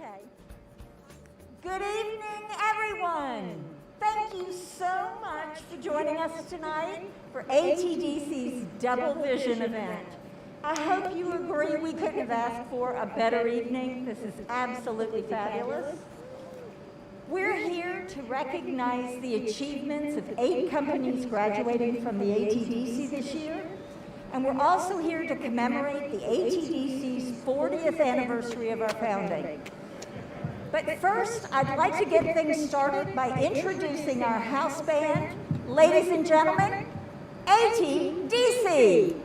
Okay. Good evening, everyone. Thank you so much for joining us tonight for ATDC's Double Vision event. I hope you agree we couldn't have asked for a better evening. This is absolutely fabulous. We're here to recognize the achievements of 8 companies graduating from the ATDC this year. And we're also here to commemorate the ATDC's 40th anniversary of our founding. But first, I'd like to get things started by introducing our house band. Ladies and gentlemen, ATDC!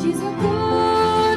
She's a good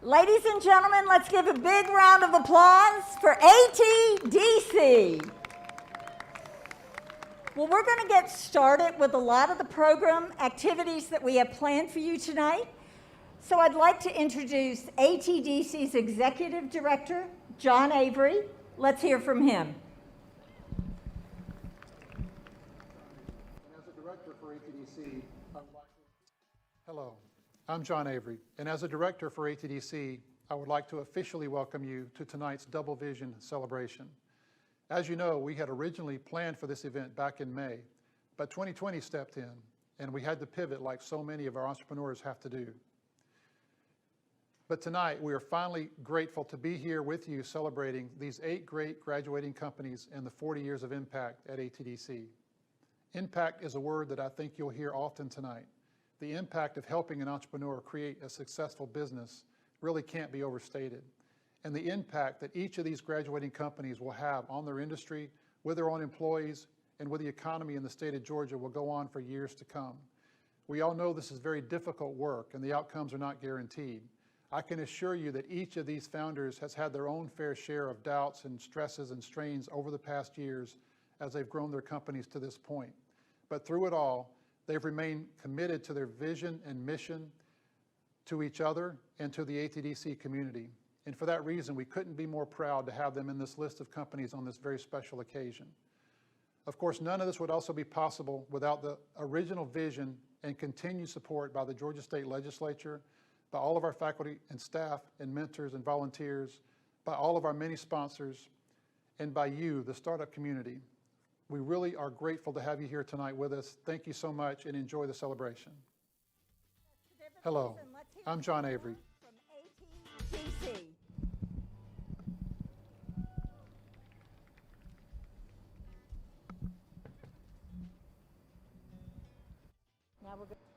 Ladies and gentlemen, let's give a big round of applause for ATDC. Well, we're going to get started with a lot of the program activities that we have planned for you tonight. So I'd like to introduce ATDC's Executive Director, John Avery. Let's hear from him. As a director for ATDC, hello, I'm John Avery, and as a director for ATDC, I would like to officially welcome you to tonight's Double Vision celebration. As you know, we had originally planned for this event back in May, but 2020 stepped in, and we had to pivot like so many of our entrepreneurs have to do. But tonight, we are finally grateful to be here with you celebrating these 8 great graduating companies and the 40 years of impact at ATDC. Impact is a word that I think you'll hear often tonight. The impact of helping an entrepreneur create a successful business really can't be overstated. And the impact that each of these graduating companies will have on their industry, with their own employees, and with the economy in the state of Georgia will go on for years to come. We all know this is very difficult work and the outcomes are not guaranteed. I can assure you that each of these founders has had their own fair share of doubts and stresses and strains over the past years as they've grown their companies to this point. But through it all, they've remained committed to their vision and mission, to each other, and to the ATDC community. And for that reason, we couldn't be more proud to have them in this list of companies on this very special occasion. Of course, none of this would also be possible without the original vision and continued support by the Georgia State Legislature, by all of our faculty and staff and mentors and volunteers, by all of our many sponsors, and by you, the startup community. We really are grateful to have you here tonight with us. Thank you so much and enjoy the celebration. Hello, I'm John Avery. From ATDC. Now we're going to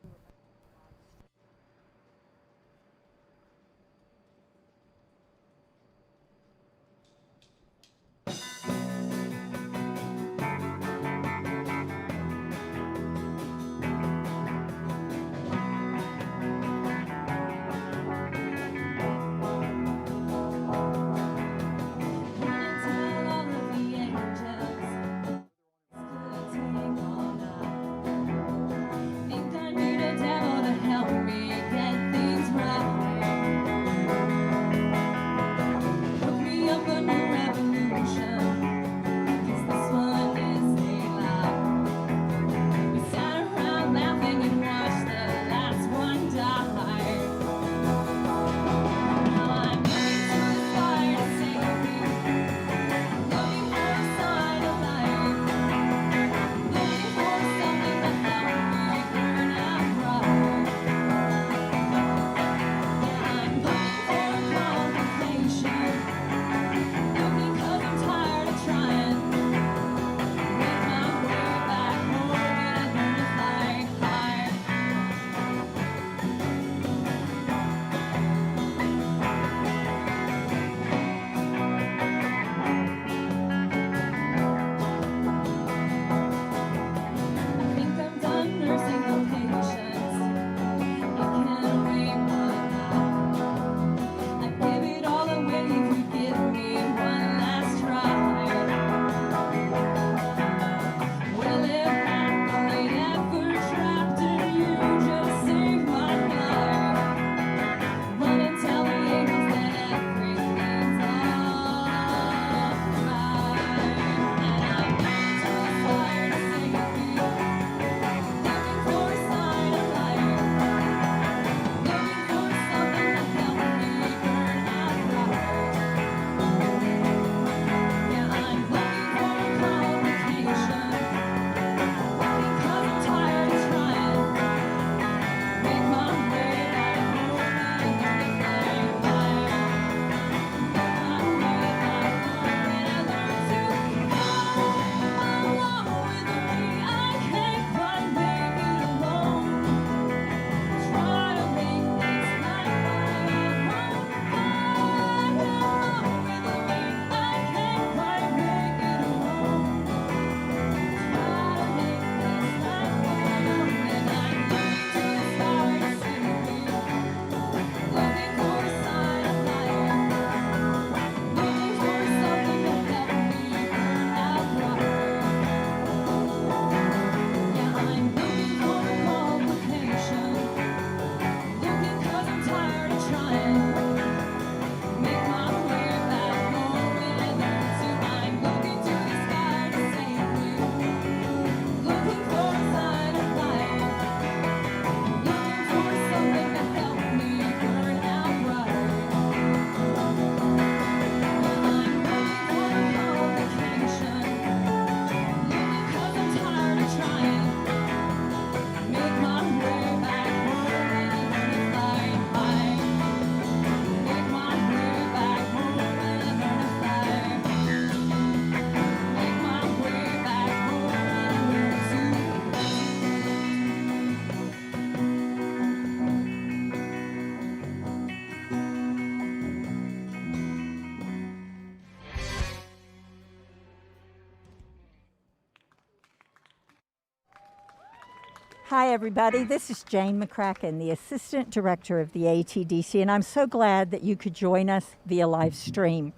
Hi, everybody. This is Jane McCracken, the Assistant Director of the ATDC, and I'm so glad that you could join us via live stream.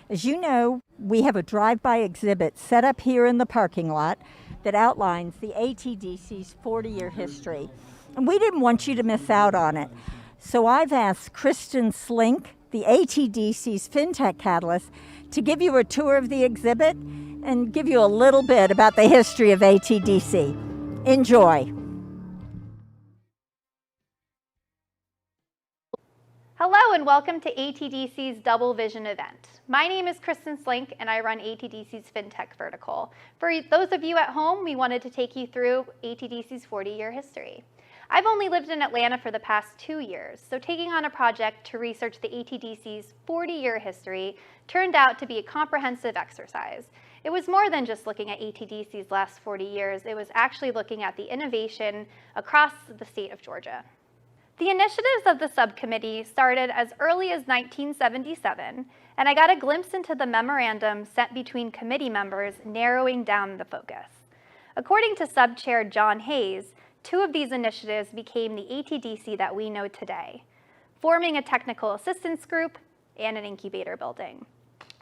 As you know, we have a drive-by exhibit set up here in the parking lot that outlines the ATDC's 40-year history, and we didn't want you to miss out on it. So I've asked Kristen Slink, the ATDC's FinTech Catalyst, to give you a tour of the exhibit and give you a little bit about the history of ATDC. Enjoy. Hello and welcome to ATDC's Double Vision event. My name is Kristen Slink and I run ATDC's FinTech vertical. For those of you at home, we wanted to take you through ATDC's 40-year history. I've only lived in Atlanta for the past 2 years, so taking on a project to research the ATDC's 40-year history turned out to be a comprehensive exercise. It was more than just looking at ATDC's last 40 years, it was actually looking at the innovation across the state of Georgia. The initiatives of the subcommittee started as early as 1977, and I got a glimpse into the memorandum sent between committee members narrowing down the focus. According to Sub-Chair John Hayes, 2 of these initiatives became the ATDC that we know today, forming a technical assistance group and an incubator building.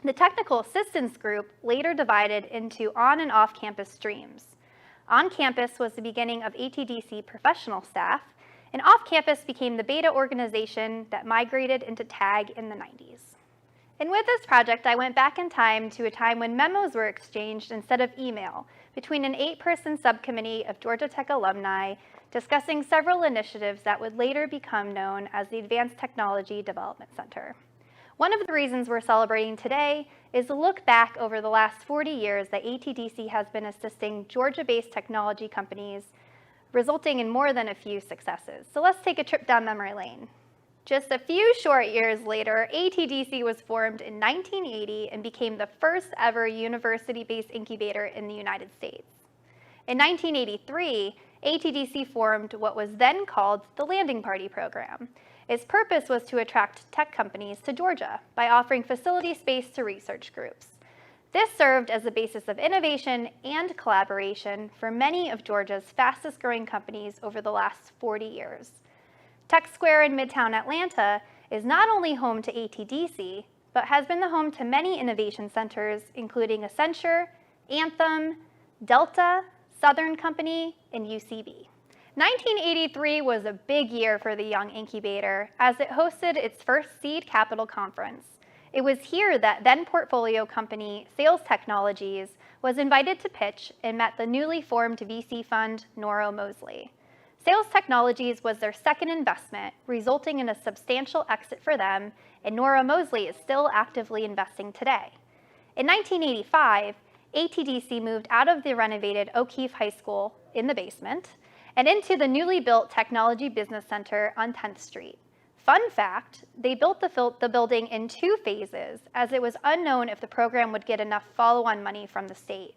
The technical assistance group later divided into on and off-campus streams. On campus was the beginning of ATDC professional staff, and off-campus became the beta organization that migrated into TAG in the 90s. And with this project, I went back in time to a time when memos were exchanged instead of email between an 8-person subcommittee of Georgia Tech alumni discussing several initiatives that would later become known as the Advanced Technology Development Center. One of the reasons we're celebrating today is to look back over the last 40 years that ATDC has been assisting Georgia-based technology companies, resulting in more than a few successes. So let's take a trip down memory lane. Just a few short years later, ATDC was formed in 1980 and became the first ever university-based incubator in the United States. In 1983, ATDC formed what was then called the Landing Party Program. Its purpose was to attract tech companies to Georgia by offering facility space to research groups. This served as the basis of innovation and collaboration for many of Georgia's fastest growing companies over the last 40 years. Tech Square in Midtown Atlanta is not only home to ATDC, but has been the home to many innovation centers, including Accenture, Anthem, Delta, Southern Company, and UCB. 1983 was a big year for the Young Incubator as it hosted its first seed capital conference. It was here that then portfolio company Sales Technologies was invited to pitch and met the newly formed VC fund Noro Mosley. Sales Technologies was their second investment, resulting in a substantial exit for them, and Noro Mosley is still actively investing today. In 1985, ATDC moved out of the renovated O'Keefe High School in the basement and into the newly built Technology Business Center on 10th Street. Fun fact, they built the building in 2 phases as it was unknown if the program would get enough follow-on money from the state.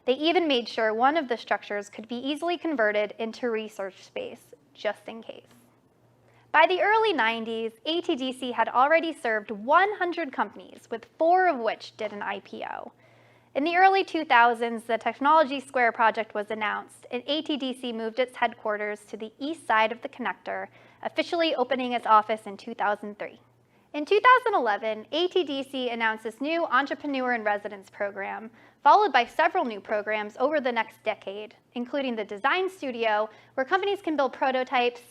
They even made sure one of the structures could be easily converted into research space, just in case. By the early 90s, ATDC had already served 100 companies, with 4 of which did an IPO. In the early 2000s, the Technology Square project was announced, and ATDC moved its headquarters to the east side of the connector, officially opening its office in 2003. In 2011, ATDC announced its new Entrepreneur in Residence program, followed by several new programs over the next decade, including the Design Studio, where companies can build prototypes,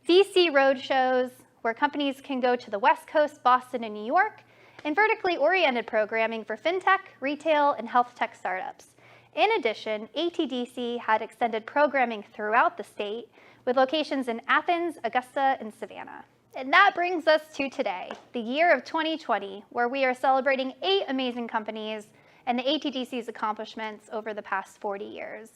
VC roadshows, where companies can go to the West Coast, Boston, and New York, and vertically oriented programming for fintech, retail, and health tech startups. In addition, ATDC had extended programming throughout the state, with locations in Athens, Augusta, and Savannah. And that brings us to today, the year of 2020, where we are celebrating 8 amazing companies and the ATDC's accomplishments over the past 40 years.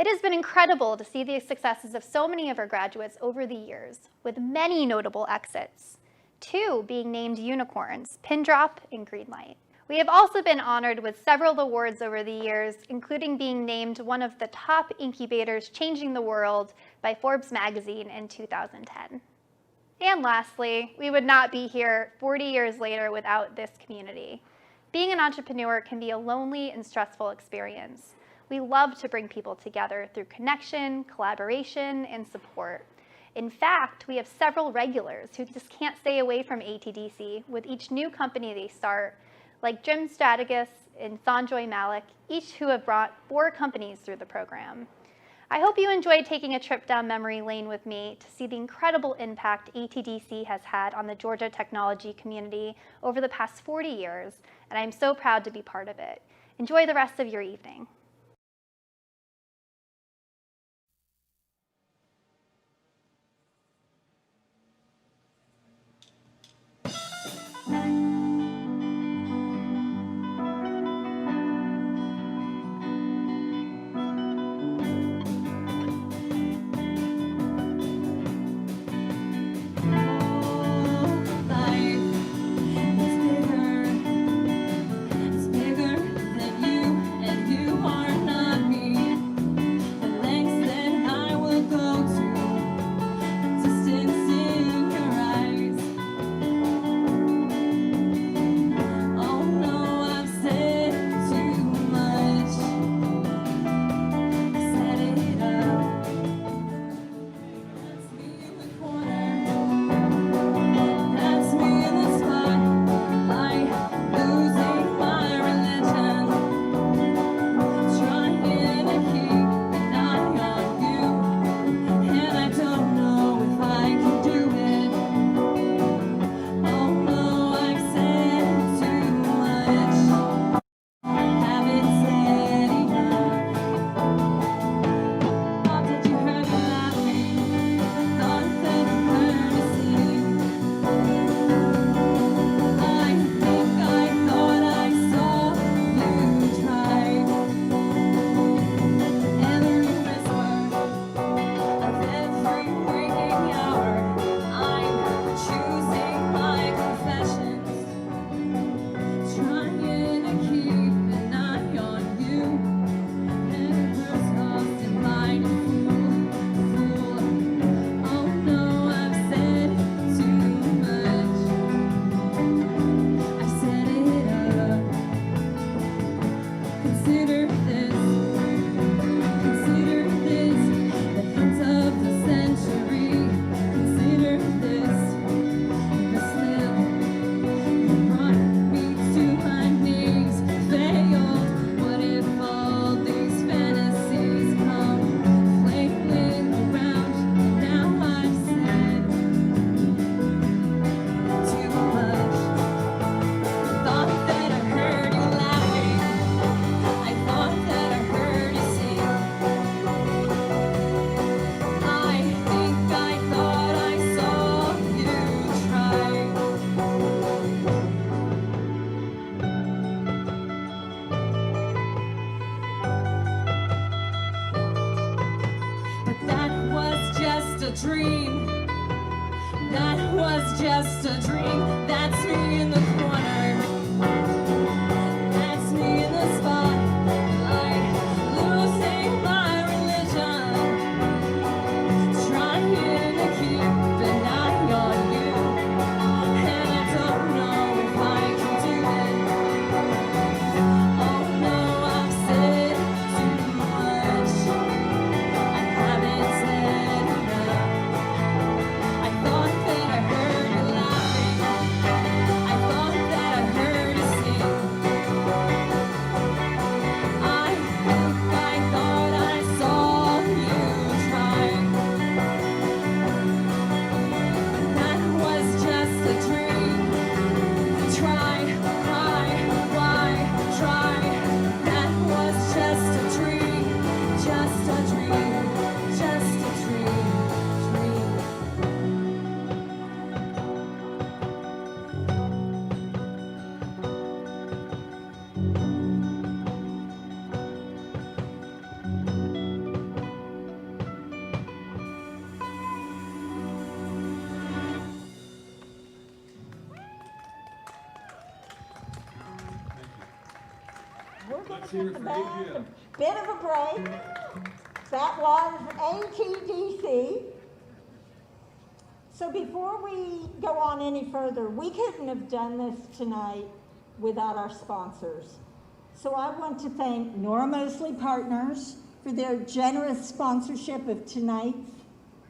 It has been incredible to see the successes of so many of our graduates over the years, with many notable exits. 2 being named unicorns, Pindrop and Greenlight. We have also been honored with several awards over the years, including being named one of the top incubators changing the world by Forbes magazine in 2010. And lastly, we would not be here 40 years later without this community. Being an entrepreneur can be a lonely and stressful experience. We love to bring people together through connection, collaboration, and support. In fact, we have several regulars who just can't stay away from ATDC with each new company they start, like Jim Strategis and Sanjoy Malik, each who have brought 4 companies through the program. I hope you enjoyed taking a trip down memory lane with me to see the incredible impact ATDC has had on the Georgia technology community over the past 40 years, and I'm so proud to be part of it. Enjoy the rest of your evening. Dream. That was just a dream. That's me in the corner. That's me in the spotlight, losing my religion, trying to keep an eye on you, and I don't know if I can do it. Oh no, I've said too much. I haven't said enough. I thought that I heard you laughing. I thought that I heard you sing. I thought I saw you try. That was just a dream. Try, cry, why, try. That was just a dream. Just a dream. Just a dream. Dream. We're going to put the band a bit of a break. That was ATDC. So before we go on any further, we couldn't have done this tonight without our sponsors. So I want to thank Nora Mosley Partners for their generous sponsorship of tonight's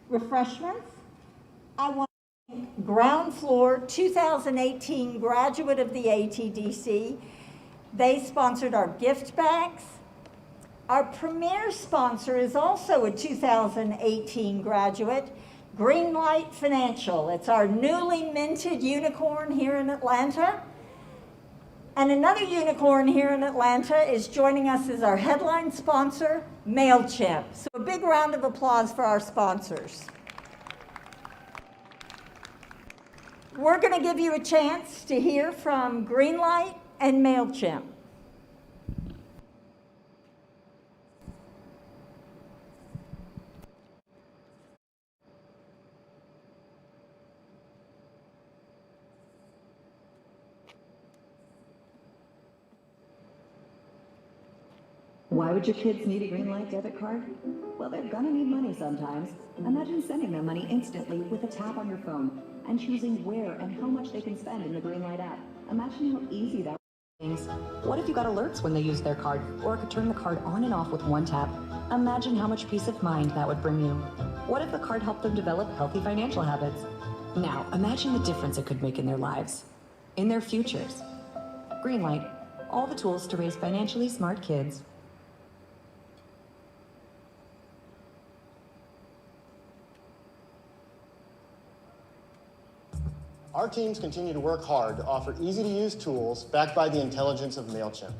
refreshments. I want to thank Ground Floor 2018 graduate of the ATDC. They sponsored our gift bags. Our premier sponsor is also a 2018 graduate, Greenlight Financial. It's our newly minted unicorn here in Atlanta. And another unicorn here in Atlanta is joining us as our headline sponsor, MailChimp. So a big round of applause for our sponsors. We're going to give you a chance to hear from Greenlight and MailChimp. Why would your kids need a Greenlight debit card? Well, they're gonna need money sometimes. Imagine sending them money instantly with a tap on your phone and choosing where and how much they can spend in the Greenlight app. Imagine how easy that is. What if you got alerts when they use their card, or could turn the card on and off with one tap? Imagine how much peace of mind that would bring you. What if the card helped them develop healthy financial habits? Now, imagine the difference it could make in their lives, in their futures. Greenlight, all the tools to raise financially smart kids. Our teams continue to work hard to offer easy-to-use tools backed by the intelligence of MailChimp.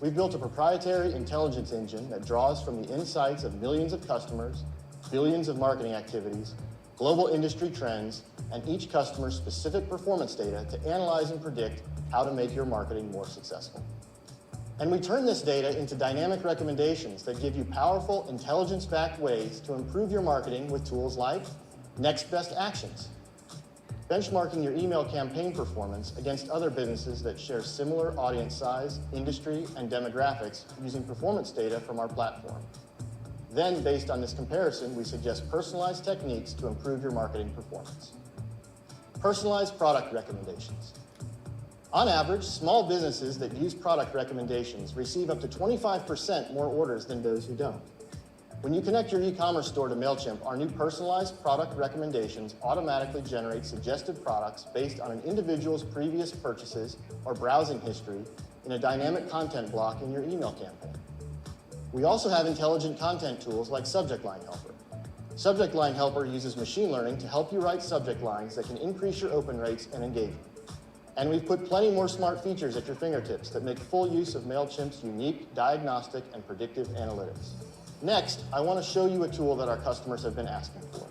We've built a proprietary intelligence engine that draws from the insights of millions of customers, billions of marketing activities, global industry trends, and each customer's specific performance data to analyze and predict how to make your marketing more successful. And we turn this data into dynamic recommendations that give you powerful, intelligence-backed ways to improve your marketing with tools like Next Best Actions, benchmarking your email campaign performance against other businesses that share similar audience size, industry, and demographics using performance data from our platform. Then, based on this comparison, we suggest personalized techniques to improve your marketing performance. Personalized product recommendations. On average, small businesses that use product recommendations receive up to 25% more orders than those who don't. When you connect your e-commerce store to MailChimp, our new personalized product recommendations automatically generate suggested products based on an individual's previous purchases or browsing history in a dynamic content block in your email campaign. We also have intelligent content tools like Subject Line Helper. Subject Line Helper uses machine learning to help you write subject lines that can increase your open rates and engagement. And we've put plenty more smart features at your fingertips that make full use of MailChimp's unique diagnostic and predictive analytics. Next, I want to show you a tool that our customers have been asking for,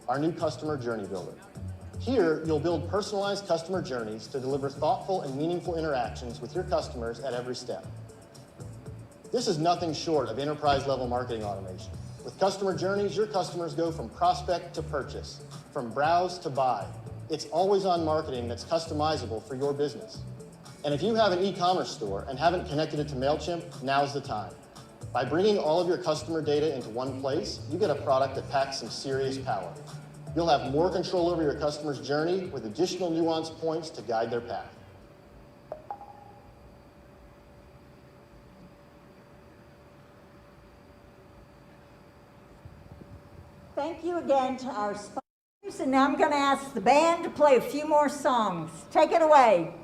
our new Customer Journey Builder. Here, you'll build personalized customer journeys to deliver thoughtful and meaningful interactions with your customers at every step. This is nothing short of enterprise-level marketing automation. With customer journeys, your customers go from prospect to purchase, from browse to buy. It's always-on marketing that's customizable for your business. And if you have an e-commerce store and haven't connected it to MailChimp, now's the time. By bringing all of your customer data into one place, you get a product that packs some serious power. You'll have more control over your customer's journey with additional nuanced points to guide their path. Thank you again to our sponsors, and now I'm going to ask the band to play a few more songs. Take it away.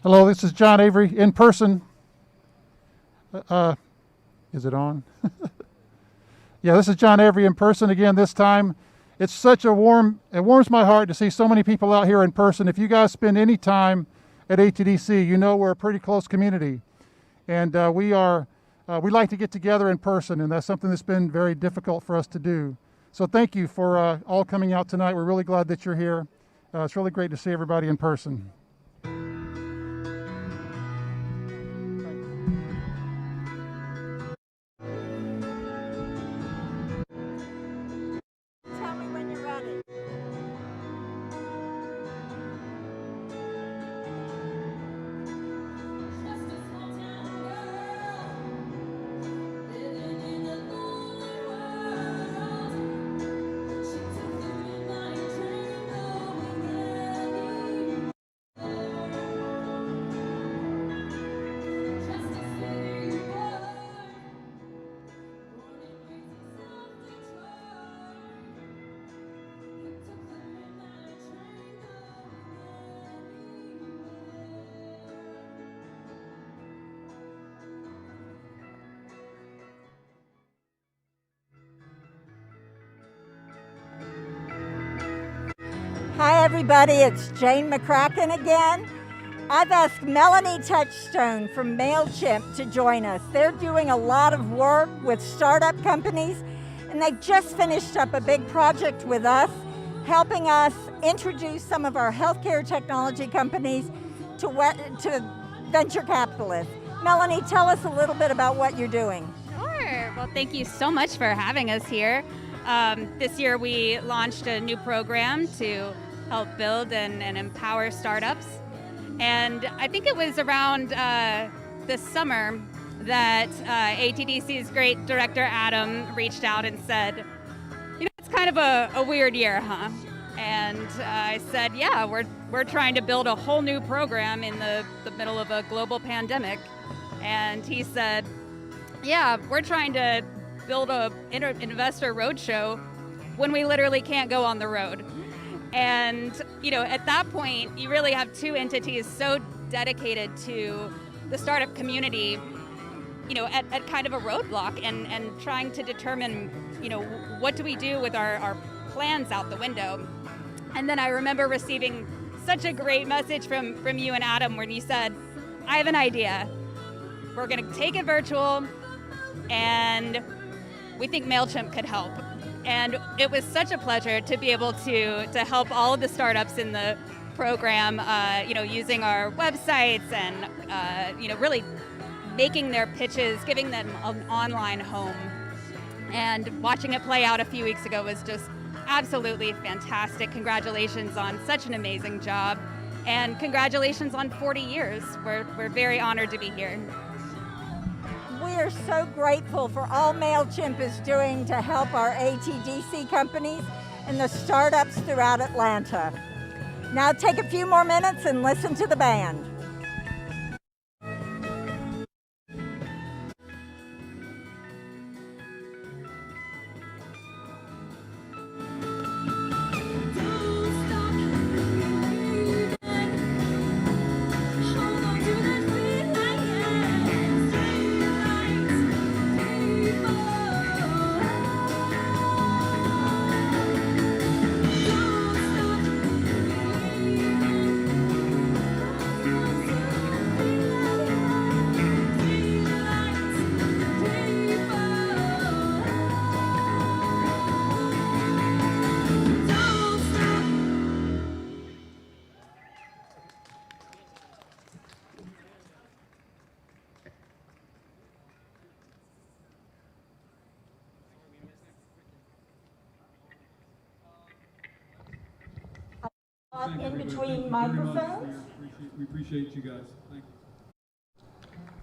Hello, this is John Avery in person. Is it on? Yeah, this is John Avery in person again this time. It's such it warms my heart to see so many people out here in person. If you guys spend any time at ATDC, you know we're a pretty close community. And we like to get together in person, and that's something that's been very difficult for us to do. So thank you for all coming out tonight. We're really glad that you're here. It's really great to see everybody in person. Tell me when you're ready. Just a small town girl living in the lonely world. She took the midnight train going anywhere. Just a city boy, born and raised in South Detroit. He took the midnight train going anywhere. Hi, everybody. It's Jane McCracken again. I've asked Melanie Touchstone from MailChimp to join us. They're doing a lot of work with startup companies, and they've just finished up a big project with us, helping us introduce some of our healthcare technology companies to venture capitalists. Melanie, tell us a little bit about what you're doing. Sure. Well, thank you so much for having us here. This year we launched a new program to help build and empower startups. And I think it was around this summer that ATDC's great director Adam reached out and said, you know, it's kind of a weird year, huh? And I said, yeah, we're trying to build a whole new program in the middle of a global pandemic. And he said, yeah, we're trying to build a investor roadshow when we literally can't go on the road. And you know, at that point, you really have two entities so dedicated to the startup community, you know, at kind of a roadblock and trying to determine, you know, what do we do with our plans out the window. And then I remember receiving such a great message from you and Adam when you said, I have an idea. We're gonna take it virtual, and we think MailChimp could help. And it was such a pleasure to be able to help all of the startups in the program, you know, using our websites and, you know, really making their pitches, giving them an online home. And watching it play out a few weeks ago was just absolutely fantastic. Congratulations on such an amazing job. And congratulations on 40 years. We're very honored to be here. We are so grateful for all MailChimp is doing to help our ATDC companies and the startups throughout Atlanta. Now take a few more minutes and listen to the band. Don't stop believing. Hold on to that feeling. Streetlights, people. Don't stop Don't stop. In between microphones. We appreciate you guys. Thank you.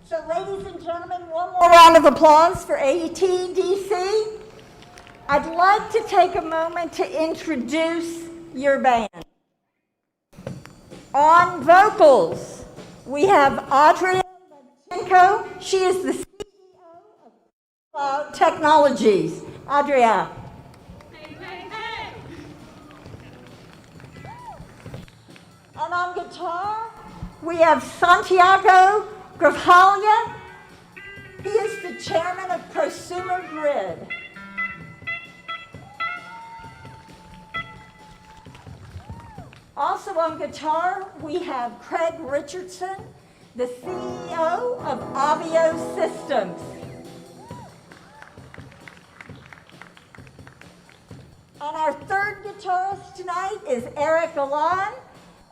So ladies and gentlemen, one more round of applause for ATDC. I'd like to take a moment to introduce your band. On vocals, we have Adria Levchenko. She is the CEO of Cloud Technologies. Adria. And on guitar, we have Santiago Gravalia. He is the chairman of Prosumer Grid. Also on guitar, we have Craig Richardson, the CEO of Avio Systems. And our third guitarist tonight is Eric Alon.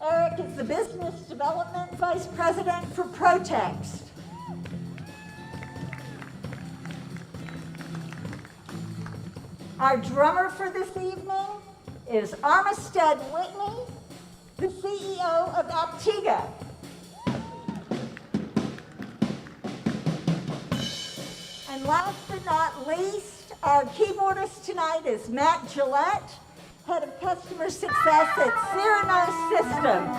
Eric is the Business Development Vice President for Protext. Our drummer for this evening is Armistead Whitney, the CEO of Aptiga. And last but not least, our keyboardist tonight is Matt Gillette, Head of Customer Success at Cyrano Systems.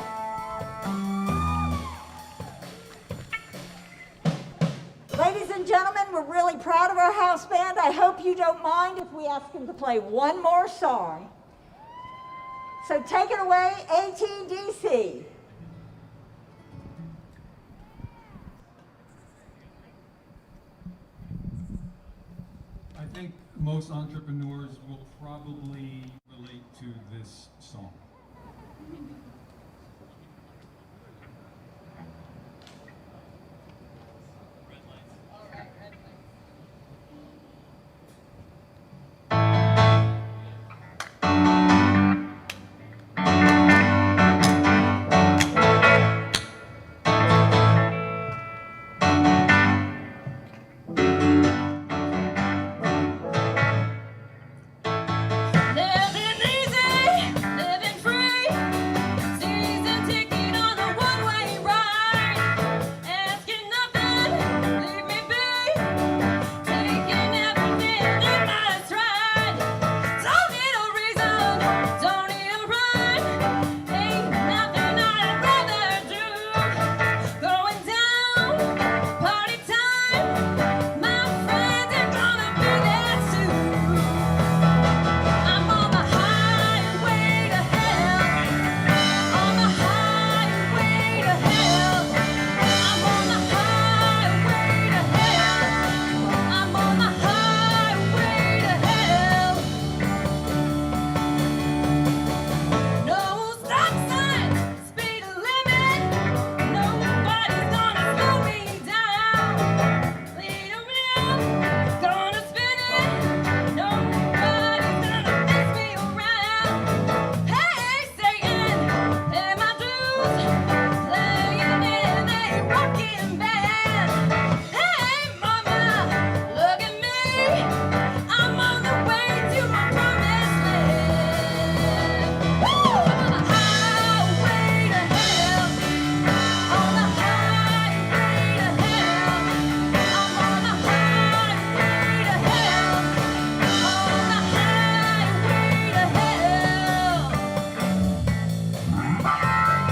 Ladies and gentlemen, we're really proud of our house band. I hope you don't mind if we ask them to play one more song. So take it away, ATDC. I think most entrepreneurs will probably relate to this song. Living easy, living free, season ticket on a one-way ride. Asking nothing, leave me be, taking everything in my stride. Don't need a reason, don't need a rhyme, ain't nothing I'd rather do. Going down, party time, my friends are gonna be there too. I'm on the highway to hell. On the highway to hell. I'm on the highway to hell. I'm on the highway to hell. No stop sign, speed limit. Nobody's gonna slow me down. Lead 'em in, gonna spin it. Nobody's gonna mess me around. Hey, Satan, pay my dues. Playing in a rockin' band. Hey, mama, look at me. I'm on the way to my promised land. Woo! I'm on the highway to hell. On the highway to hell. I'm on the highway to hell. On the highway to hell. I'm on the highway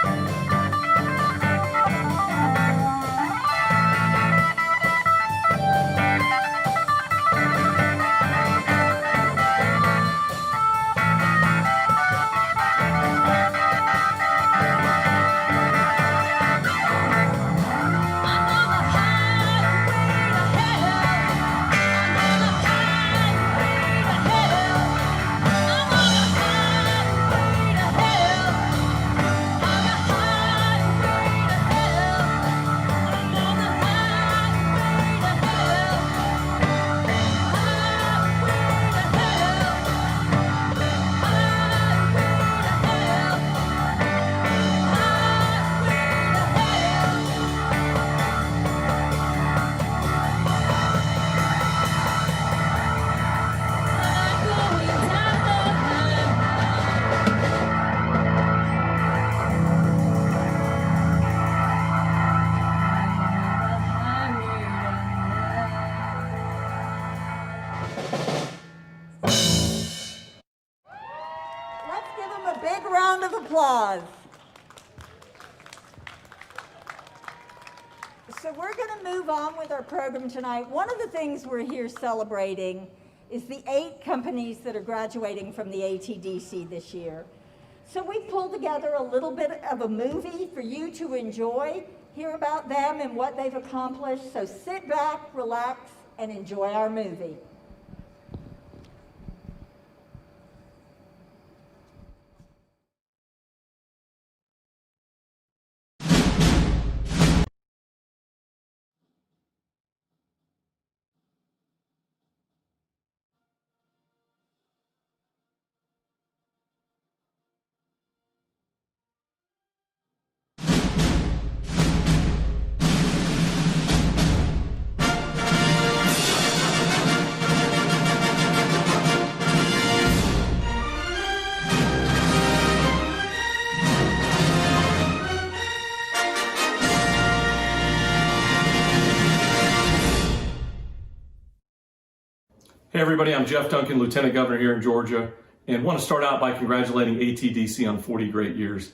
to hell. I'm on the highway to hell. I'm on the highway to hell. On the highway to hell. I'm on the highway to hell. Highway to hell. Let's give them a big round of applause. So we're going to move on with our program tonight. One of the things we're here celebrating is the 8 companies that are graduating from the ATDC this year. So we pulled together a little bit of a movie for you to enjoy, hear about them and what they've accomplished. So sit back, relax, and enjoy our movie. Hey everybody, I'm Jeff Duncan, Lieutenant Governor here in Georgia, and want to start out by congratulating ATDC on 40 great years.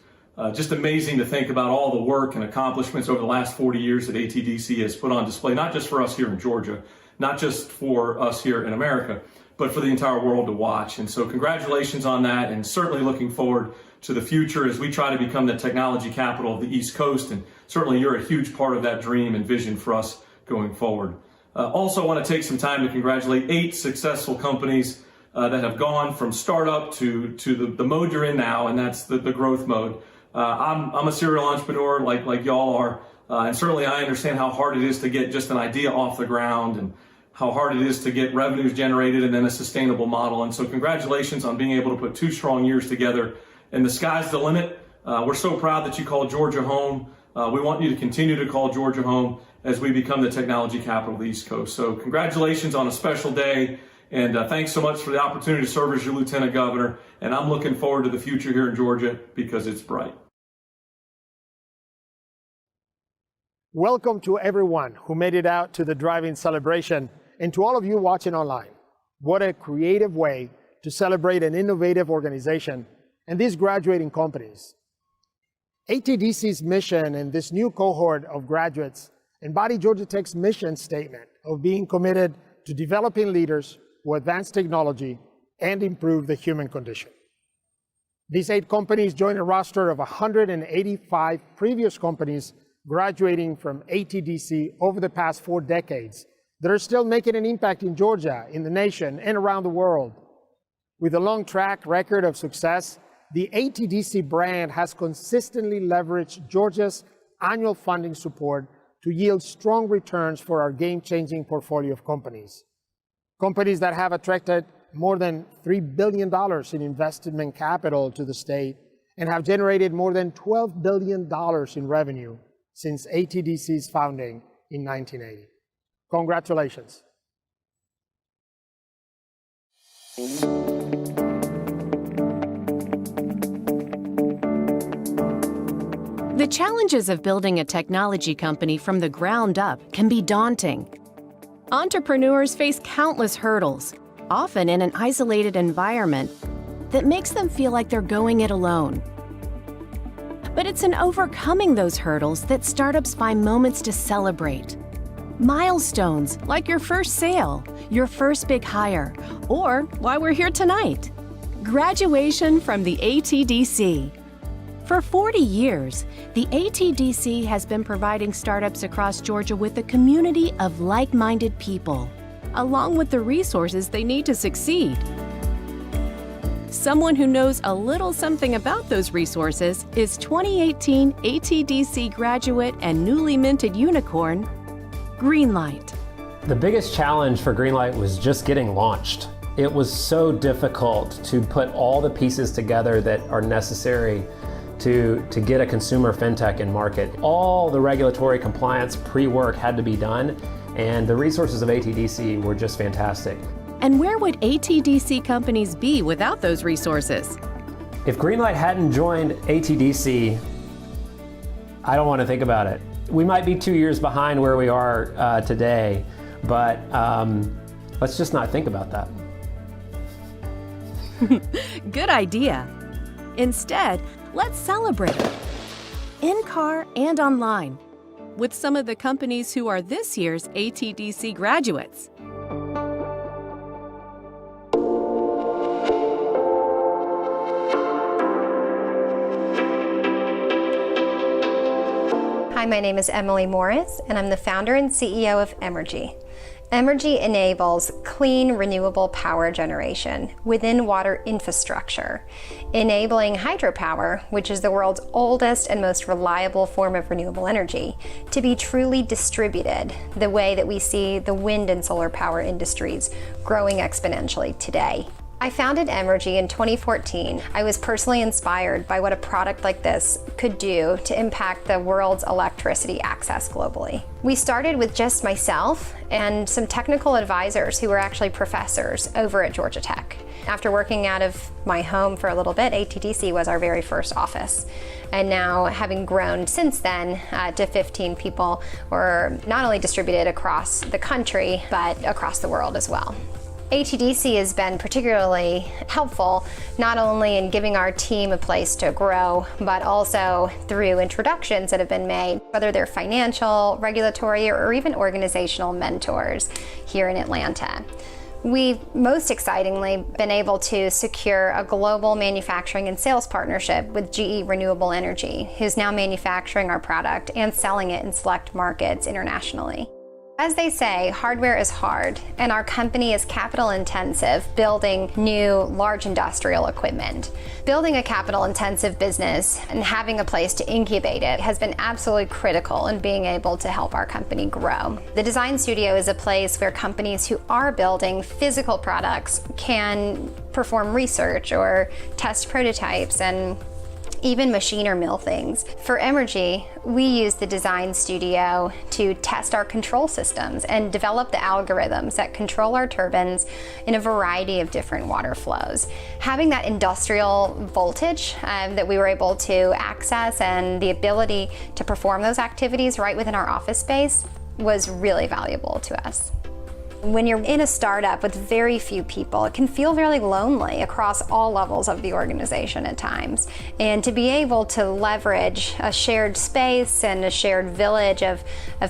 Just amazing to think about all the work and accomplishments over the last 40 years that ATDC has put on display, not just for us here in Georgia, not just for us here in America, but for the entire world to watch. And so congratulations on that, and certainly looking forward to the future as we try to become the technology capital of the East Coast, and certainly you're a huge part of that dream and vision for us going forward. Also want to take some time to congratulate 8 successful companies that have gone from startup to the mode you're in now, and that's the growth mode. I'm a serial entrepreneur like y'all are, and certainly I understand how hard it is to get just an idea off the ground and how hard it is to get revenues generated and then a sustainable model. And so congratulations on being able to put 2 strong years together, and the sky's the limit. We're so proud that you call Georgia home. We want you to continue to call Georgia home as we become the technology capital of the East Coast. So congratulations on a special day, and thanks so much for the opportunity to serve as your Lieutenant Governor, and I'm looking forward to the future here in Georgia because it's bright. Welcome to everyone who made it out to the drive-in celebration, and to all of you watching online. What a creative way to celebrate an innovative organization and these graduating companies. ATDC's mission and this new cohort of graduates embody Georgia Tech's mission statement of being committed to developing leaders who advance technology and improve the human condition. These 8 companies join a roster of 185 previous companies graduating from ATDC over the past 4 decades that are still making an impact in Georgia, in the nation, and around the world. With a long track record of success, the ATDC brand has consistently leveraged Georgia's annual funding support to yield strong returns for our game-changing portfolio of companies. Companies that have attracted more than $3 billion in investment capital to the state and have generated more than $12 billion in revenue since ATDC's founding in 1980. Congratulations. The challenges of building a technology company from the ground up can be daunting. Entrepreneurs face countless hurdles, often in an isolated environment that makes them feel like they're going it alone. But it's in overcoming those hurdles that startups find moments to celebrate. Milestones like your first sale, your first big hire, or why we're here tonight. Graduation from the ATDC. For 40 years, the ATDC has been providing startups across Georgia with a community of like-minded people, along with the resources they need to succeed. Someone who knows a little something about those resources is 2018 ATDC graduate and newly minted unicorn, Greenlight. The biggest challenge for Greenlight was just getting launched. It was so difficult to put all the pieces together that are necessary to get a consumer fintech in market. All the regulatory compliance pre-work had to be done, and the resources of ATDC were just fantastic. And where would ATDC companies be without those resources? If Greenlight hadn't joined ATDC, I don't want to think about it. We might be 2 years behind where we are today, but let's just not think about that. Good idea. Instead, let's celebrate in-car and online with some of the companies who are this year's ATDC graduates. Hi, my name is Emily Morris, and I'm the founder and CEO of Emergy. Emergy enables clean, renewable power generation within water infrastructure, enabling hydropower, which is the world's oldest and most reliable form of renewable energy, to be truly distributed the way that we see the wind and solar power industries growing exponentially today. I founded Emergy in 2014. I was personally inspired by what a product like this could do to impact the world's electricity access globally. We started with just myself and some technical advisors who were actually professors over at Georgia Tech. After working out of my home for a little bit, ATDC was our very first office. And now, having grown since then to 15 people, we're not only distributed across the country, but across the world as well. ATDC has been particularly helpful, not only in giving our team a place to grow, but also through introductions that have been made, whether they're financial, regulatory, or even organizational mentors here in Atlanta. We've most excitingly been able to secure a global manufacturing and sales partnership with GE Renewable Energy, who's now manufacturing our product and selling it in select markets internationally. As they say, hardware is hard, and our company is capital intensive, building new large industrial equipment. Building a capital intensive business and having a place to incubate it has been absolutely critical in being able to help our company grow. The design studio is a place where companies who are building physical products can perform research or test prototypes and even machine or mill things. For Emergy, we use the design studio to test our control systems and develop the algorithms that control our turbines in a variety of different water flows. Having that industrial voltage that we were able to access and the ability to perform those activities right within our office space was really valuable to us. When you're in a startup with very few people, it can feel very lonely across all levels of the organization at times. And to be able to leverage a shared space and a shared village of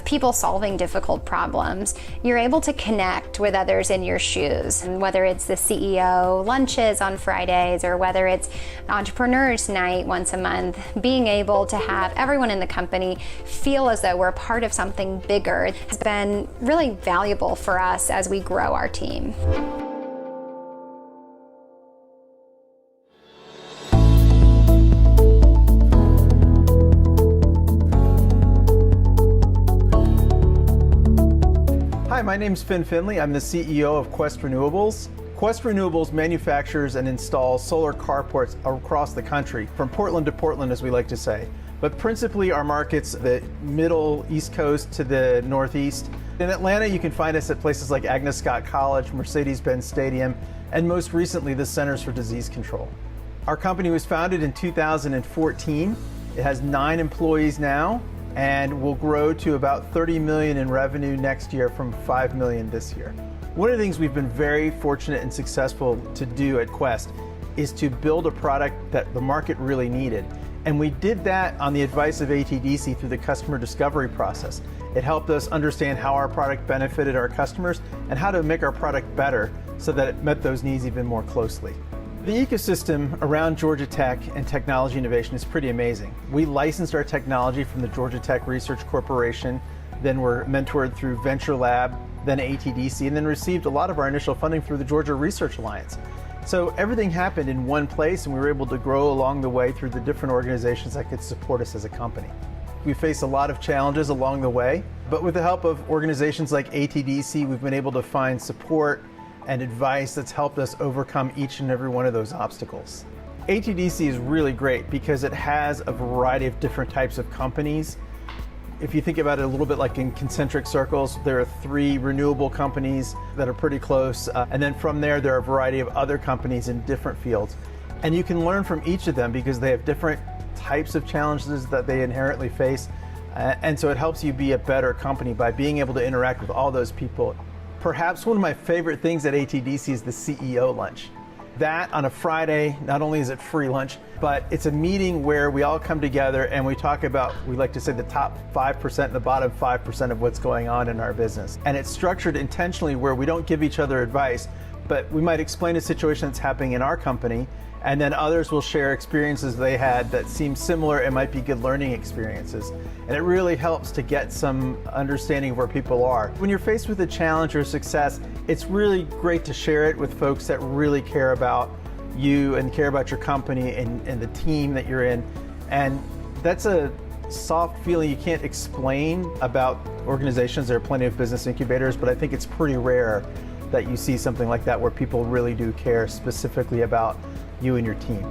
people solving difficult problems, you're able to connect with others in your shoes. And whether it's the CEO lunches on Fridays or whether it's entrepreneurs night once a month, being able to have everyone in the company feel as though we're a part of something bigger has been really valuable for us as we grow our team. Hi, my name's Finn Finley. I'm the CEO of Quest Renewables. Quest Renewables manufactures and installs solar carports across the country, from Portland to Portland, as we like to say. But principally our markets, the middle East Coast to the Northeast. In Atlanta, you can find us at places like Agnes Scott College, Mercedes-Benz Stadium, and most recently, the Centers for Disease Control. Our company was founded in 2014. It has 9 employees now, and will grow to about $30 million in revenue next year from $5 million this year. One of the things we've been very fortunate and successful to do at Quest is to build a product that the market really needed. And we did that on the advice of ATDC through the customer discovery process. It helped us understand how our product benefited our customers and how to make our product better so that it met those needs even more closely. The ecosystem around Georgia Tech and technology innovation is pretty amazing. We licensed our technology from the Georgia Tech Research Corporation, then were mentored through Venture Lab, then ATDC, and then received a lot of our initial funding through the Georgia Research Alliance. So everything happened in one place, and we were able to grow along the way through the different organizations that could support us as a company. We face a lot of challenges along the way, but with the help of organizations like ATDC, we've been able to find support and advice that's helped us overcome each and every one of those obstacles. ATDC is really great because it has a variety of different types of companies. If you think about it a little bit like in concentric circles, there are 3 renewable companies that are pretty close, and then from there are a variety of other companies in different fields. And you can learn from each of them because they have different types of challenges that they inherently face, and so it helps you be a better company by being able to interact with all those people. Perhaps one of my favorite things at ATDC is the CEO lunch. That on a Friday, not only is it free lunch, but it's a meeting where we all come together and we talk about, we like to say, the top 5% and the bottom 5% of what's going on in our business. And it's structured intentionally where we don't give each other advice, but we might explain a situation that's happening in our company, and then others will share experiences they had that seem similar and might be good learning experiences. And it really helps to get some understanding of where people are. When you're faced with a challenge or success, it's really great to share it with folks that really care about you and care about your company and the team that you're in. And that's a soft feeling you can't explain about organizations. There are plenty of business incubators, but I think it's pretty rare that you see something like that where people really do care specifically about you and your team.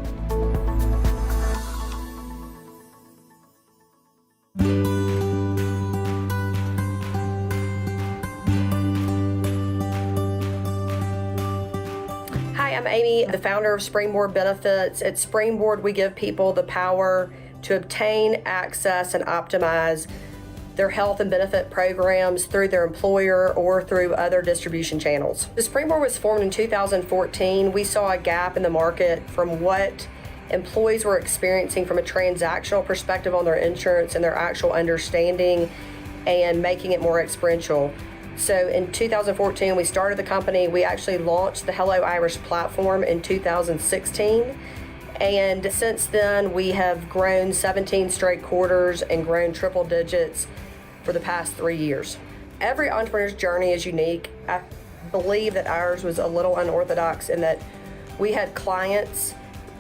Hi, I'm Amy, the founder of Springboard Benefits. At Springboard, we give people the power to obtain, access, and optimize their health and benefit programs through their employer or through other distribution channels. The Springboard was formed in 2014. We saw a gap in the market from what employees were experiencing from a transactional perspective on their insurance and their actual understanding and making it more experiential. So in 2014, we started the company. We actually launched the Hello Irish platform in 2016. And since then, we have grown 17 straight quarters and grown triple digits for the past 3 years. Every entrepreneur's journey is unique. I believe that ours was a little unorthodox in that we had clients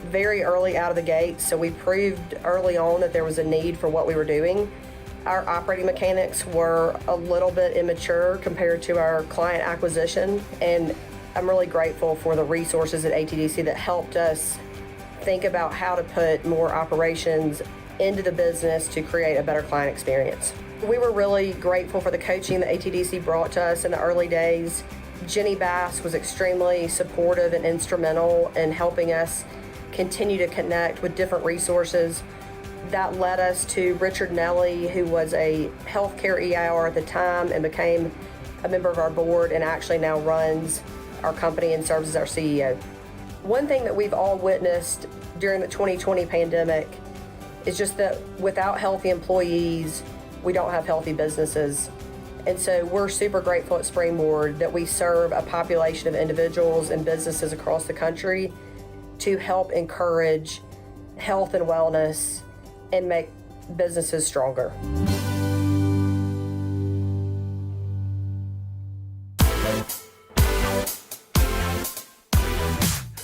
very early out of the gate, so we proved early on that there was a need for what we were doing. Our operating mechanics were a little bit immature compared to our client acquisition, and I'm really grateful for the resources at ATDC that helped us think about how to put more operations into the business to create a better client experience. We were really grateful for the coaching that ATDC brought to us in the early days. Jenny Bass was extremely supportive and instrumental in helping us continue to connect with different resources. That led us to Richard Nelly, who was a healthcare EIR at the time and became a member of our board and actually now runs our company and serves as our CEO. One thing that we've all witnessed during the 2020 pandemic is just that without healthy employees, we don't have healthy businesses. And so we're super grateful at Springboard that we serve a population of individuals and businesses across the country to help encourage health and wellness and make businesses stronger.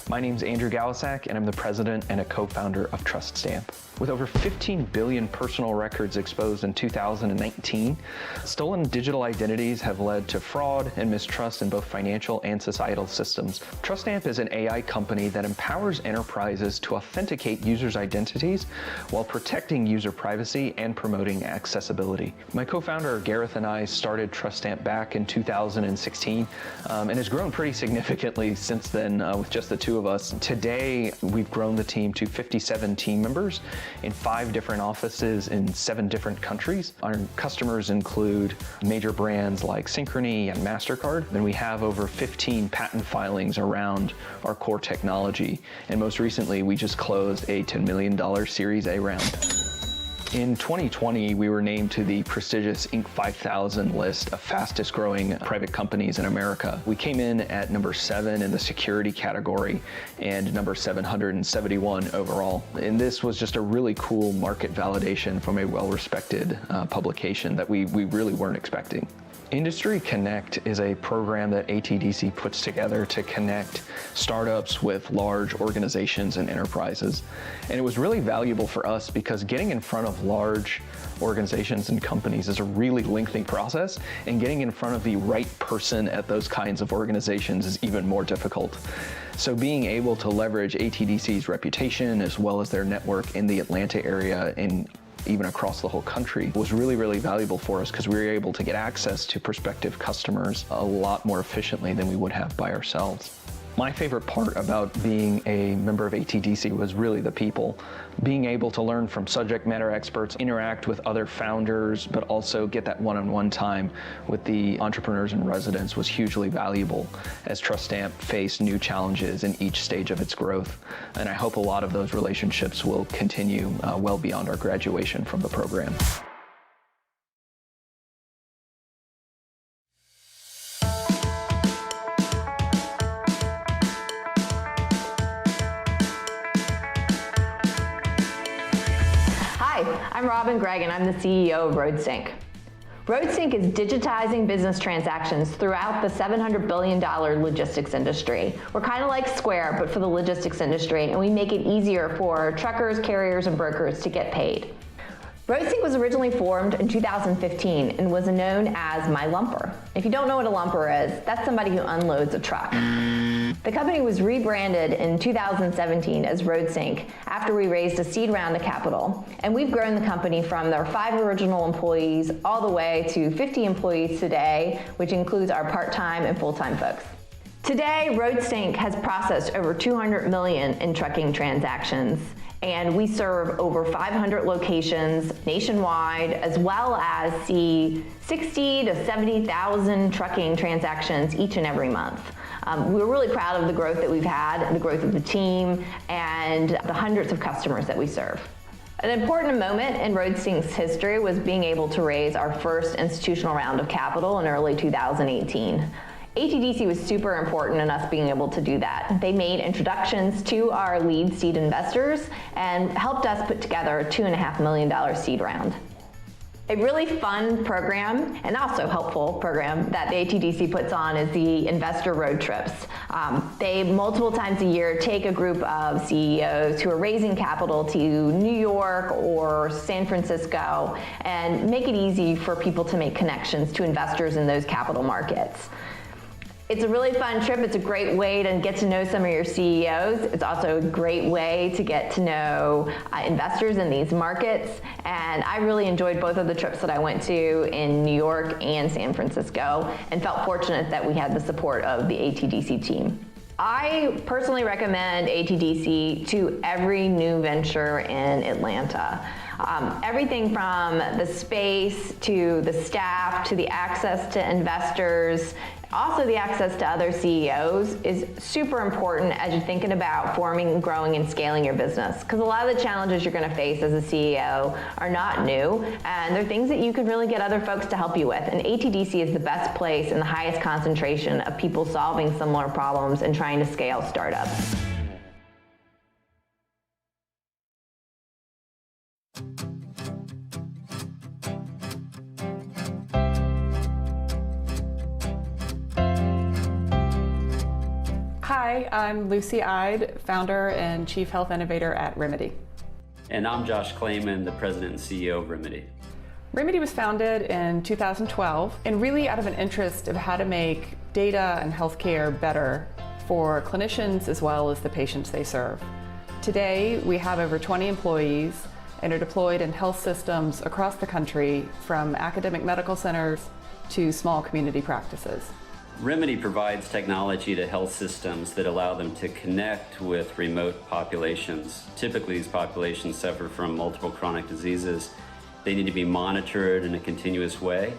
My name's Andrew Galisak, and I'm the president and a co-founder of TrustStamp. With over 15 billion personal records exposed in 2019, stolen digital identities have led to fraud and mistrust in both financial and societal systems. TrustStamp is an AI company that empowers enterprises to authenticate users' identities while protecting user privacy and promoting accessibility. My co-founder Gareth and I started TrustStamp back in 2016 and has grown pretty significantly since then with just the two of us. Today, we've grown the team to 57 team members in 5 different offices in 7 different countries. Our customers include major brands like Synchrony and MasterCard. Then we have over 15 patent filings around our core technology. And most recently, we just closed a $10 million Series A round. In 2020, we were named to the prestigious Inc. 5000 list of fastest growing private companies in America. We came in at number 7 in the security category and number 771 overall. And this was just a really cool market validation from a well-respected publication that we really weren't expecting. Industry Connect is a program that ATDC puts together to connect startups with large organizations and enterprises. And it was really valuable for us because getting in front of large organizations and companies is a really lengthy process, and getting in front of the right person at those kinds of organizations is even more difficult. So being able to leverage ATDC's reputation as well as their network in the Atlanta area and even across the whole country was really, really valuable for us because we were able to get access to prospective customers a lot more efficiently than we would have by ourselves. My favorite part about being a member of ATDC was really the people. Being able to learn from subject matter experts, interact with other founders, but also get that one-on-one time with the entrepreneurs and residents was hugely valuable as TrustStamp faced new challenges in each stage of its growth. And I hope a lot of those relationships will continue well beyond our graduation from the program. Hi, I'm Robin Gregg and I'm the CEO of RoadSync. RoadSync is digitizing business transactions throughout the $700 billion logistics industry. We're kind of like Square, but for the logistics industry, and we make it easier for truckers, carriers, and brokers to get paid. RoadSync was originally formed in 2015 and was known as My Lumper. If you don't know what a lumper is, that's somebody who unloads a truck. The company was rebranded in 2017 as RoadSync after we raised a seed round of capital, and we've grown the company from their 5 original employees all the way to 50 employees today, which includes our part-time and full-time folks. Today, RoadSync has processed over 200 million in trucking transactions, and we serve over 500 locations nationwide, as well as see 60 to 70,000 trucking transactions each and every month. We're really proud of the growth that we've had, the growth of the team, and the hundreds of customers that we serve. An important moment in RoadSync's history was being able to raise our first institutional round of capital in early 2018. ATDC was super important in us being able to do that. They made introductions to our lead seed investors and helped us put together a $2.5 million seed round. A really fun program and also helpful program that the ATDC puts on is the investor road trips. They multiple times a year take a group of CEOs who are raising capital to New York or San Francisco and make it easy for people to make connections to investors in those capital markets. It's a really fun trip. It's a great way to get to know some of your CEOs. It's also a great way to get to know investors in these markets. And I really enjoyed both of the trips that I went to in New York and San Francisco and felt fortunate that we had the support of the ATDC team. I personally recommend ATDC to every new venture in Atlanta. Everything from the space to the staff to the access to investors, also the access to other CEOs is super important as you're thinking about forming, growing, and scaling your business. Because a lot of the challenges you're going to face as a CEO are not new, and they're things that you can really get other folks to help you with. And ATDC is the best place and the highest concentration of people solving similar problems and trying to scale startups. Hi, I'm Lucy Ide, founder and chief health innovator at Remedy. And I'm Josh Clayman, the president and CEO of Remedy. Remedy was founded in 2012 and really out of an interest of how to make data and healthcare better for clinicians as well as the patients they serve. Today, we have over 20 employees and are deployed in health systems across the country, from academic medical centers to small community practices. Remedy provides technology to health systems that allow them to connect with remote populations. Typically, these populations suffer from multiple chronic diseases. They need to be monitored in a continuous way.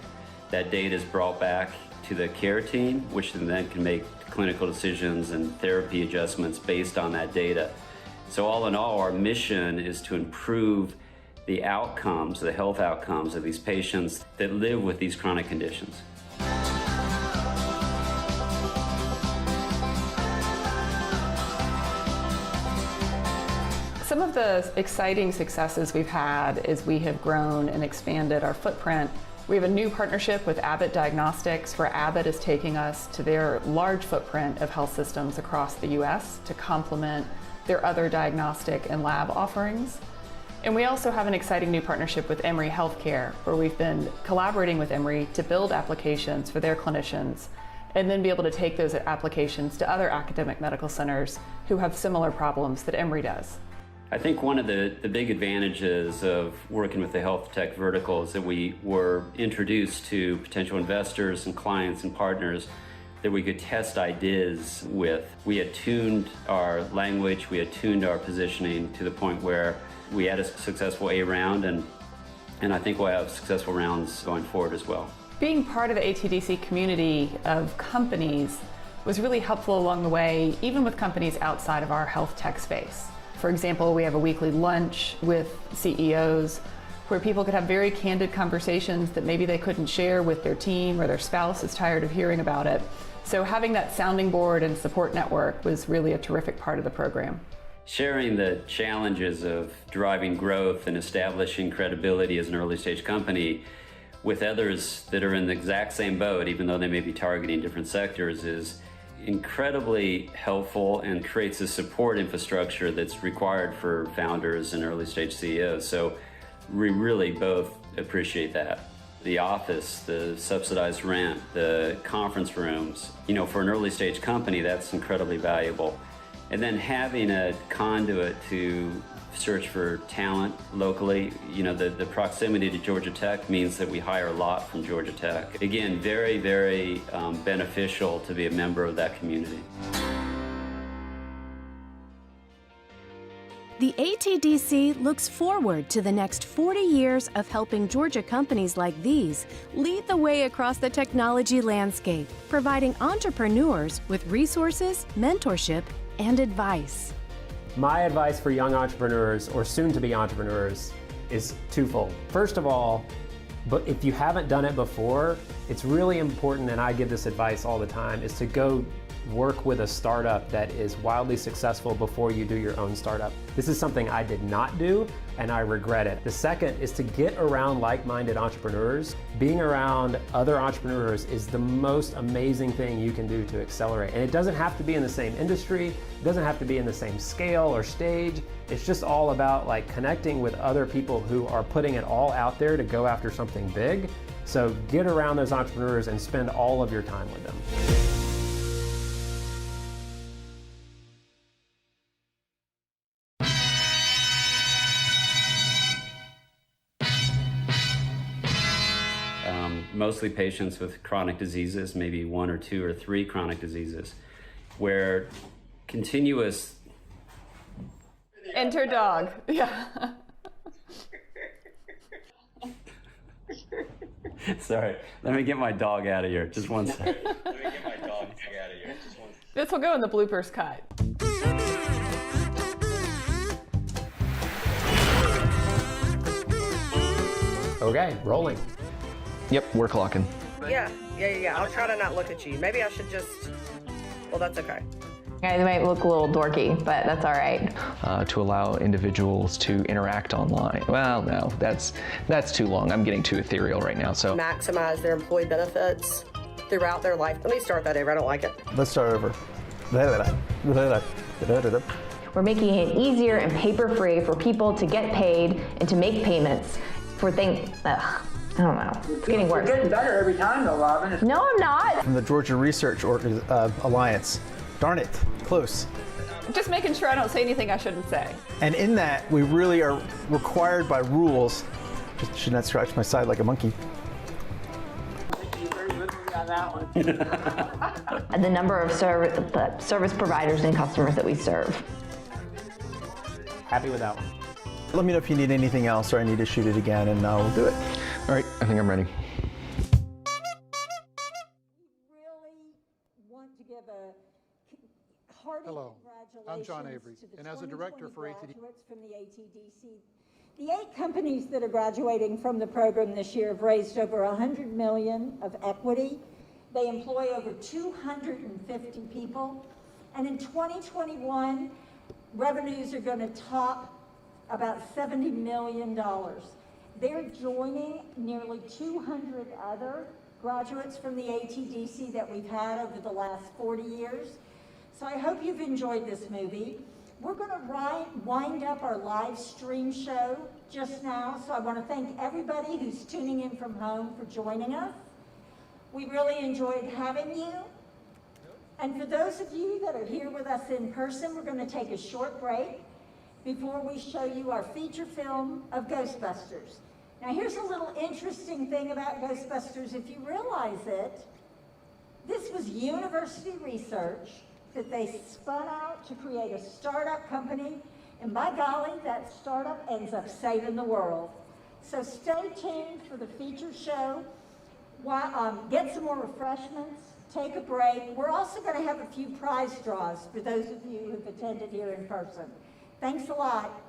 That data is brought back to the care team, which then can make clinical decisions and therapy adjustments based on that data. So all in all, our mission is to improve the outcomes, the health outcomes of these patients that live with these chronic conditions. Some of the exciting successes we've had is we have grown and expanded our footprint. We have a new partnership with Abbott Diagnostics, where Abbott is taking us to their large footprint of health systems across the US to complement their other diagnostic and lab offerings. And we also have an exciting new partnership with Emory Healthcare, where we've been collaborating with Emory to build applications for their clinicians and then be able to take those applications to other academic medical centers who have similar problems that Emory does. I think one of the big advantages of working with the health tech vertical is that we were introduced to potential investors and clients and partners that we could test ideas with. We had tuned our language, we had tuned our positioning to the point where we had a successful A round, and I think we'll have successful rounds going forward as well. Being part of the ATDC community of companies was really helpful along the way, even with companies outside of our health tech space. For example, we have a weekly lunch with CEOs where people could have very candid conversations that maybe they couldn't share with their team, or their spouse is tired of hearing about it. So having that sounding board and support network was really a terrific part of the program. sharing the challenges of driving growth and establishing credibility as an early stage company with others that are in the exact same boat, even though they may be targeting different sectors, is incredibly helpful and creates a support infrastructure that's required for founders and early stage CEOs. So we really both appreciate that. The office, the subsidized rent, the conference rooms, for an early stage company, that's incredibly valuable. And then having a conduit to search for talent locally, the proximity to Georgia Tech means that we hire a lot from Georgia Tech. Again, very, very beneficial to be a member of that community. The ATDC looks forward to the next 40 years of helping Georgia companies like these lead the way across the technology landscape, providing entrepreneurs with resources, mentorship, and advice. My advice for young entrepreneurs or soon-to-be entrepreneurs is twofold. First of all, but if you haven't done it before, it's really important, and I give this advice all the time, is to go work with a startup that is wildly successful before you do your own startup. This is something I did not do, and I regret it. The second is to get around like-minded entrepreneurs. Being around other entrepreneurs is the most amazing thing you can do to accelerate. And it doesn't have to be in the same industry, it doesn't have to be in the same scale or stage. It's just all about connecting with other people who are putting it all out there to go after something big. So get around those entrepreneurs and spend all of your time with them. Mostly patients with chronic diseases, maybe 1 or 2 or 3 chronic diseases, where continuous... Enter dog. Yeah. Sorry, let me get my dog out of here. Just one second. This will go in the bloopers cut. Okay, rolling. Yep, we're clocking. Yeah. I'll try to not look at you. Maybe I should just, well, that's okay. Guys might look a little dorky, but that's all right. To allow individuals to interact online. Well, no, that's too long. I'm getting too ethereal right now, so. Maximize their employee benefits throughout their life. Let me start that over. I don't like it. Let's start over. We're making it easier and paper-free for people to get paid and to make payments for things. I don't know. It's getting worse. You're getting better every time, though, Robin. No, I'm not. From the Georgia Research Alliance. Darn it, close. Just making sure I don't say anything I shouldn't say. And in that, we really are required by rules. Just should not scratch my side like a monkey. And the number of service providers and customers that we serve. Happy with that one. Let me know if you need anything else or I need to shoot it again, and we'll do it. All right, I think I'm ready. Hello, I'm John Avery, and as a director for ATDC. From the ATDC, the 8 companies that are graduating from the program this year have raised over $100 million of equity. They employ over 250 people, and in 2021, revenues are going to top about $70 million. They're joining nearly 200 other graduates from the ATDC that we've had over the last 40 years. So I hope you've enjoyed this movie. We're going to wind up our live stream show just now, so I want to thank everybody who's tuning in from home for joining us. We really enjoyed having you. And for those of you that are here with us in person, we're going to take a short break before we show you our feature film of Ghostbusters. Now here's a little interesting thing about Ghostbusters. If you realize it, this was university research that they spun out to create a startup company, and by golly, that startup ends up saving the world. So stay tuned for the feature show. Get some more refreshments, take a break. We're also going to have a few prize draws for those of you who've attended here in person. Thanks a lot.